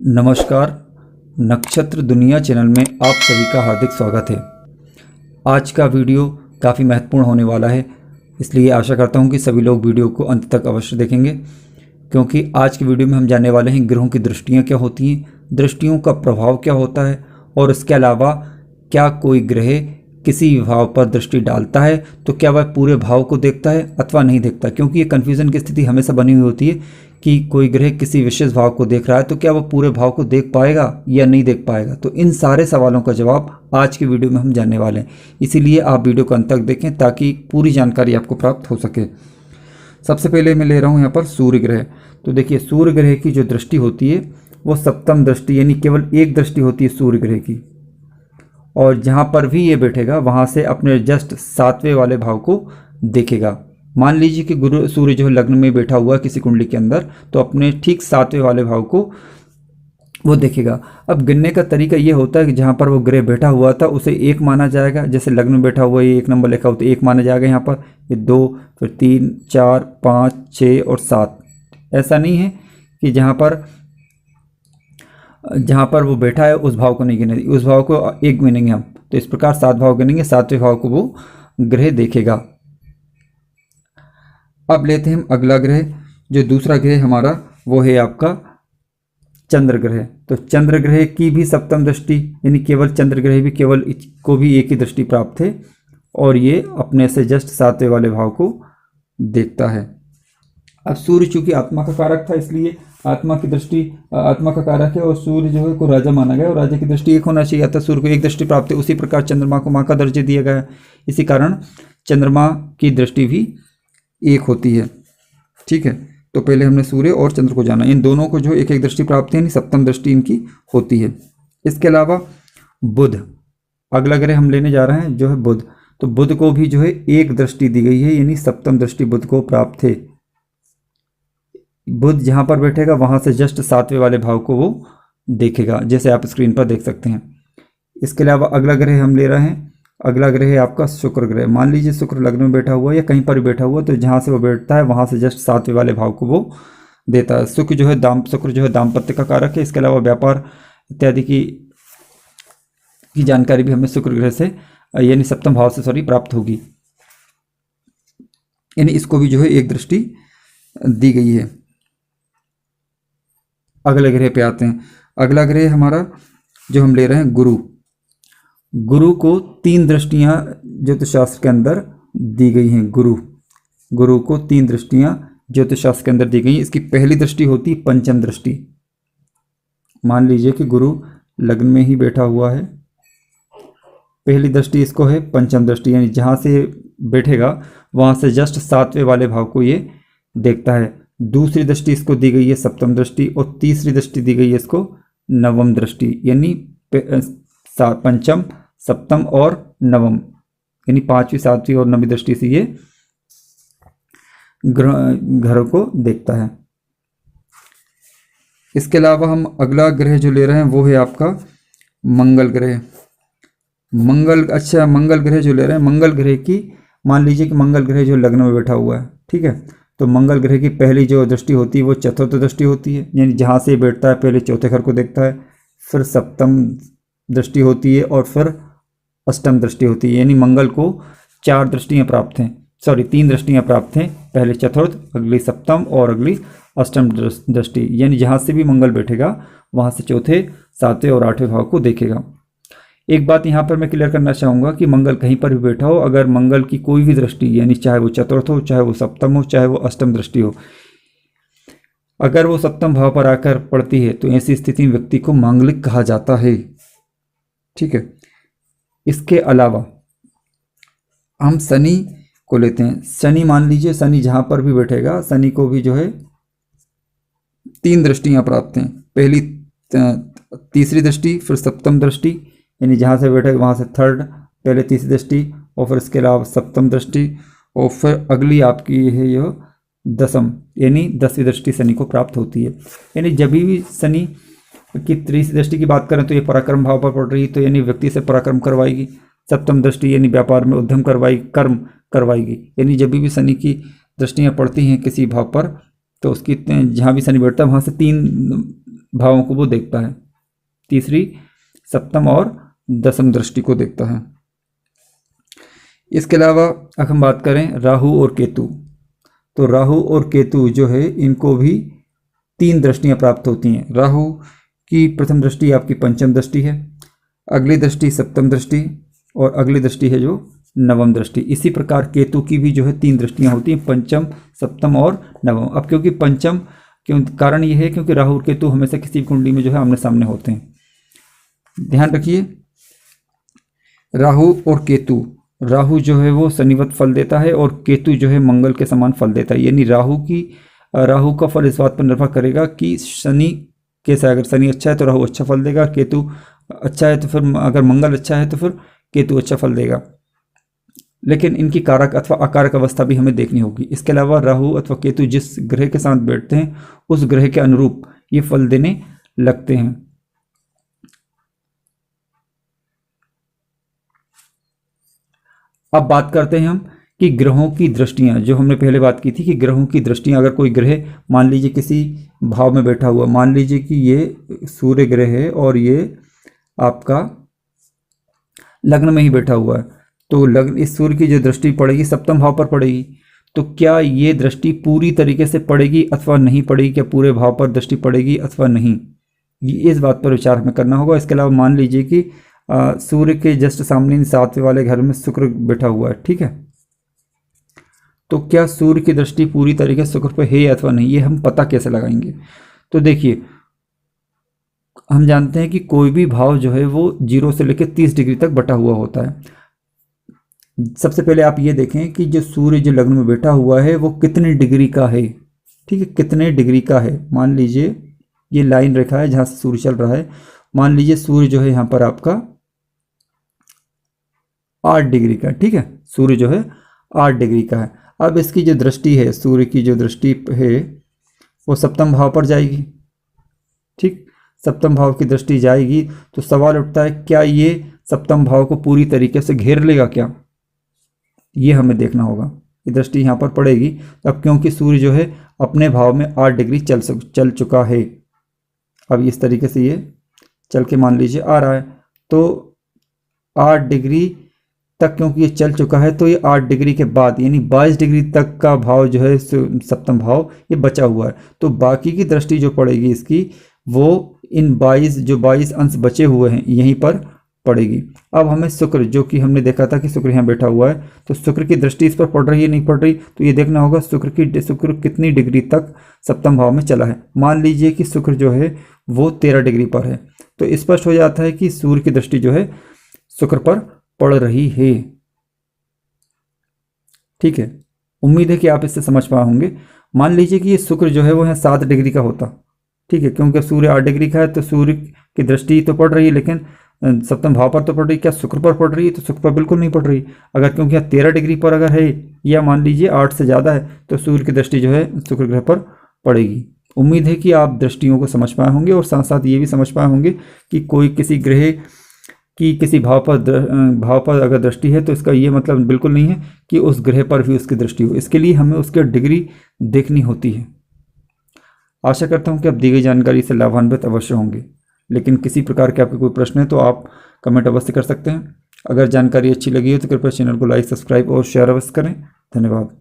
नमस्कार। नक्षत्र दुनिया चैनल में आप सभी का हार्दिक स्वागत है। आज का वीडियो काफ़ी महत्वपूर्ण होने वाला है, इसलिए आशा करता हूं कि सभी लोग वीडियो को अंत तक अवश्य देखेंगे, क्योंकि आज की वीडियो में हम जानने वाले हैं ग्रहों की दृष्टियां क्या होती हैं, दृष्टियों का प्रभाव क्या होता है और इसके अलावा क्या कोई ग्रह किसी भाव पर दृष्टि डालता है तो क्या वह पूरे भाव को देखता है अथवा नहीं देखता। क्योंकि ये कन्फ्यूज़न की स्थिति हमेशा बनी हुई होती है कि कोई ग्रह किसी विशेष भाव को देख रहा है तो क्या वह पूरे भाव को देख पाएगा या नहीं देख पाएगा। तो इन सारे सवालों का जवाब आज की वीडियो में हम जानने वाले हैं, इसीलिए आप वीडियो को अंत तक देखें ताकि पूरी जानकारी आपको प्राप्त हो सके। सबसे पहले मैं ले रहा हूँ यहाँ पर सूर्य ग्रह। तो देखिए, सूर्य ग्रह की जो दृष्टि होती है वो सप्तम दृष्टि, यानी केवल एक दृष्टि होती है सूर्य ग्रह की, और जहाँ पर भी ये बैठेगा वहाँ से अपने जस्ट सातवें वाले भाव को देखेगा। मान लीजिए कि गुरु सूर्य जो है लग्न में बैठा हुआ है किसी कुंडली के अंदर, तो अपने ठीक सातवें वाले भाव को वो देखेगा। अब गिनने का तरीका ये होता है कि जहाँ पर वो ग्रह बैठा हुआ था उसे एक माना जाएगा। जैसे लग्न में बैठा हुआ ये 1 नंबर लिखा हो तो 1 माना जाएगा, यहाँ पर ये 2, फिर 3, 4, 5, 6 और 7। ऐसा नहीं है कि जहाँ पर वो बैठा है उस भाव को नहीं गिनेंगे, उस भाव को एक गिनेंगे हम। तो इस प्रकार 7 भाव गिनेंगे, 7वें भाव को वो ग्रह देखेगा। अब लेते हैं हम अगला ग्रह। जो दूसरा ग्रह हमारा वो है आपका चंद्र ग्रह। तो चंद्र ग्रह की भी सप्तम दृष्टि, यानी केवल चंद्र ग्रह भी केवल को भी एक ही दृष्टि प्राप्त है, और ये अपने से जस्ट 7वें वाले भाव को देखता है। अब सूर्य चूंकि आत्मा का कारक था, इसलिए आत्मा की दृष्टि आत्मा का कारक है और सूर्य जो है को राजा माना गया, और राजा की दृष्टि एक होना चाहिए था। सूर्य को एक दृष्टि प्राप्त है, उसी प्रकार चंद्रमा को माँ का दर्जा दिया गया है, इसी कारण चंद्रमा की दृष्टि भी एक होती है। ठीक है, तो पहले हमने सूर्य और चंद्र को जाना, इन दोनों को जो एक एक दृष्टि प्राप्त है, यानी सप्तम दृष्टि इनकी होती है। इसके अलावा बुध, अगला ग्रह हम लेने जा रहे हैं जो है बुध। तो बुध को भी जो है एक दृष्टि दी गई है, यानी सप्तम दृष्टि बुध को प्राप्त है। बुध जहाँ पर बैठेगा वहाँ से जस्ट 7वें वाले भाव को वो देखेगा, जैसे आप स्क्रीन पर देख सकते हैं। इसके अलावा अगला ग्रह हम ले रहे हैं, अगला ग्रह है आपका शुक्र ग्रह। मान लीजिए शुक्र लग्न में बैठा हुआ है या कहीं पर भी बैठा हुआ, तो जहाँ से वो बैठता है वहाँ से जस्ट 7वें वाले भाव को वो देता है। शुक्र जो है दाम्पत्य का कारक है। इसके अलावा व्यापार इत्यादि की जानकारी भी हमें शुक्र ग्रह से, यानी सप्तम भाव से प्राप्त होगी, यानी इसको भी जो है एक दृष्टि दी गई है। अगले ग्रह पे आते हैं। अगला ग्रह हमारा जो हम ले रहे हैं गुरु। गुरु को 3 दृष्टियां ज्योतिष शास्त्र के अंदर दी गई हैं। गुरु को 3 दृष्टियां ज्योतिष शास्त्र के अंदर दी गई हैं। इसकी पहली दृष्टि होती है पंचम दृष्टि। मान लीजिए कि गुरु लग्न में ही बैठा हुआ है, पहली दृष्टि इसको है पंचम दृष्टि, यानी जहाँ से बैठेगा वहाँ से जस्ट 7वें वाले भाव को ये देखता है। दूसरी दृष्टि इसको दी गई है सप्तम दृष्टि, और तीसरी दृष्टि दी गई है इसको नवम दृष्टि, यानी पंचम, सप्तम और नवम, यानी 5वीं, 7वीं और 9वीं दृष्टि से ये घरों को देखता है। इसके अलावा हम अगला ग्रह जो ले रहे हैं वो है आपका मंगल ग्रह। मंगल ग्रह जो ले रहे हैं, मंगल ग्रह की, मान लीजिए कि मंगल ग्रह जो लग्न में बैठा हुआ है, ठीक है, तो मंगल ग्रह की पहली जो दृष्टि होती है वो चतुर्थ दृष्टि होती है, यानी जहाँ से बैठता है पहले चौथे घर को देखता है, फिर सप्तम दृष्टि होती है और फिर अष्टम दृष्टि होती है। यानी मंगल को 3 दृष्टियाँ प्राप्त हैं, पहले चतुर्थ, अगली सप्तम और अगली अष्टम दृष्टि, यानी जहाँ से भी मंगल बैठेगा वहाँ से चौथे, 7वें और 8वें भाव को देखेगा। एक बात यहाँ पर मैं क्लियर करना चाहूँगा कि मंगल कहीं पर भी बैठा हो, अगर मंगल की कोई भी दृष्टि, यानी चाहे वो चतुर्थ हो, चाहे वो सप्तम हो, चाहे वो अष्टम दृष्टि हो, अगर वो सप्तम भाव पर आकर पड़ती है तो ऐसी स्थिति में व्यक्ति को मांगलिक कहा जाता है। ठीक है, इसके अलावा हम शनि को लेते हैं। शनि, मान लीजिए शनि जहाँ पर भी बैठेगा, शनि को भी जो है 3 दृष्टियाँ प्राप्त हैं। पहली तीसरी दृष्टि, फिर सप्तम दृष्टि, यानी जहाँ से बैठेगा वहाँ से थर्ड, पहले तीसरी दृष्टि और फिर इसके अलावा सप्तम दृष्टि, और फिर अगली आपकी है यह दसम, यानी 10वीं दृष्टि शनि को प्राप्त होती है। यानी जब भी शनि की तीसरी दृष्टि की बात करें तो ये पराक्रम भाव पर पड़ रही है, तो यानी व्यक्ति से पराक्रम करवाएगी। सप्तम दृष्टि यानी व्यापार में उद्यम करवाएगी, कर्म करवाएगी। यानी जब भी शनि की दृष्टियाँ पड़ती हैं किसी भाव पर तो उसकी जहाँ भी शनि बैठता है वहाँ से 3 भावों को वो देखता है। तीसरी सप्तम और दसम दृष्टि को देखता है। इसके अलावा अगर हम बात करें राहु और केतु, तो राहु और केतु जो है इनको भी 3 दृष्टियां प्राप्त होती हैं। राहु की प्रथम दृष्टि आपकी पंचम दृष्टि है, अगली दृष्टि सप्तम दृष्टि और अगली दृष्टि है जो नवम दृष्टि। इसी प्रकार केतु की भी जो है 3 दृष्टियां होती हैं, पंचम, सप्तम और नवम। अब क्योंकि पंचम, क्यों कारण ये है क्योंकि राहु और केतु हमेशा किसी कुंडली में जो है आमने सामने होते हैं। ध्यान रखिए, राहु और केतु, राहु जो है वो शनिवत फल देता है और केतु जो है मंगल के समान फल देता है। यानी राहु का फल इस बात पर निर्भर करेगा कि शनि कैसा है। अगर शनि अच्छा है तो राहु अच्छा फल देगा, केतु अच्छा है तो फिर, अगर मंगल अच्छा है तो फिर केतु अच्छा फल देगा। लेकिन इनकी कारक अथवा अकारक अवस्था भी हमें देखनी होगी। इसके अलावा राहु अथवा केतु जिस ग्रह के साथ बैठते हैं उस ग्रह के अनुरूप ये फल देने लगते हैं। अब बात करते हैं हम कि ग्रहों की दृष्टियां, जो हमने पहले बात की थी कि ग्रहों की दृष्टियां, अगर कोई ग्रह मान लीजिए किसी भाव में बैठा हुआ, मान लीजिए कि ये सूर्य ग्रह है और ये आपका लग्न में ही बैठा हुआ है, तो लग्न, इस सूर्य की जो दृष्टि पड़ेगी सप्तम भाव पर पड़ेगी, तो क्या ये दृष्टि पूरी तरीके से पड़ेगी अथवा नहीं पड़ेगी, क्या पूरे भाव पर दृष्टि पड़ेगी अथवा नहीं, ये इस बात पर विचार हमें करना होगा। इसके अलावा मान लीजिए कि सूर्य के जस्ट सामने 7वें वाले घर में शुक्र बैठा हुआ है, ठीक है, तो क्या सूर्य की दृष्टि पूरी तरीके से शुक्र पर है अथवा नहीं, ये हम पता कैसे लगाएंगे। तो देखिए, हम जानते हैं कि कोई भी भाव जो है वो 0 से लेकर 30 डिग्री तक बटा हुआ होता है। सबसे पहले आप ये देखें कि जो सूर्य जो लग्न में बैठा हुआ है वो कितने डिग्री का है, ठीक है, कितने डिग्री का है। मान लीजिए ये लाइन रेखा है जहाँ से सूर्य चल रहा है, मान लीजिए सूर्य जो है यहाँ पर आपका 8 डिग्री का, ठीक है, सूर्य जो है 8 डिग्री का है। अब इसकी जो दृष्टि है, सूर्य की जो दृष्टि है वो सप्तम भाव पर जाएगी, ठीक, सप्तम भाव की दृष्टि जाएगी तो सवाल उठता है क्या ये सप्तम भाव को पूरी तरीके से घेर लेगा क्या, ये हमें देखना होगा। ये दृष्टि यहाँ पर पड़ेगी। अब क्योंकि सूर्य जो है अपने भाव में 8 डिग्री चल चुका है, अब इस तरीके से ये चल के मान लीजिए आ रहा है, तो 8 डिग्री तक क्योंकि ये चल चुका है, तो ये 8 डिग्री के बाद यानी 22 डिग्री तक का भाव जो है सप्तम भाव ये बचा हुआ है, तो बाकी की दृष्टि जो पड़ेगी इसकी वो इन 22 अंश बचे हुए हैं यहीं पर पड़ेगी। अब हमें शुक्र, जो कि हमने देखा था कि शुक्र यहाँ बैठा हुआ है, तो शुक्र की दृष्टि इस पर पड़ रही है नहीं पड़ रही, तो ये देखना होगा शुक्र कितनी डिग्री तक सप्तम भाव में चला है। मान लीजिए कि शुक्र जो है वो 13 डिग्री पर है, तो स्पष्ट हो जाता है कि सूर्य की दृष्टि जो है शुक्र पर पड़ रही है, ठीक है। उम्मीद है कि आप इससे समझ पाए होंगे। मान लीजिए कि ये शुक्र जो है वो यहाँ 7 डिग्री का होता, ठीक है, क्योंकि सूर्य 8 डिग्री का है तो सूर्य की दृष्टि तो पड़ रही है, लेकिन सप्तम भाव पर तो पड़ रही, क्या शुक्र पर पड़ रही है, तो शुक्र पर बिल्कुल नहीं पड़ रही। अगर क्योंकि यहाँ 13 डिग्री पर अगर है या मान लीजिए 8 से ज़्यादा है तो सूर्य की दृष्टि जो है शुक्र ग्रह पर पड़ेगी। उम्मीद है कि आप दृष्टियों को समझ पाए होंगे और साथ साथ ये भी समझ पाए होंगे कि कोई किसी ग्रह कि किसी भाव पर अगर दृष्टि है तो इसका ये मतलब बिल्कुल नहीं है कि उस ग्रह पर भी उसकी दृष्टि हो, इसके लिए हमें उसकी डिग्री देखनी होती है। आशा करता हूँ कि आप दी गई जानकारी से लाभान्वित अवश्य होंगे, लेकिन किसी प्रकार के आपके कोई प्रश्न है तो आप कमेंट अवश्य कर सकते हैं। अगर जानकारी अच्छी लगी हो तो कृपया चैनल को लाइक, सब्सक्राइब और शेयर अवश्य करें। धन्यवाद।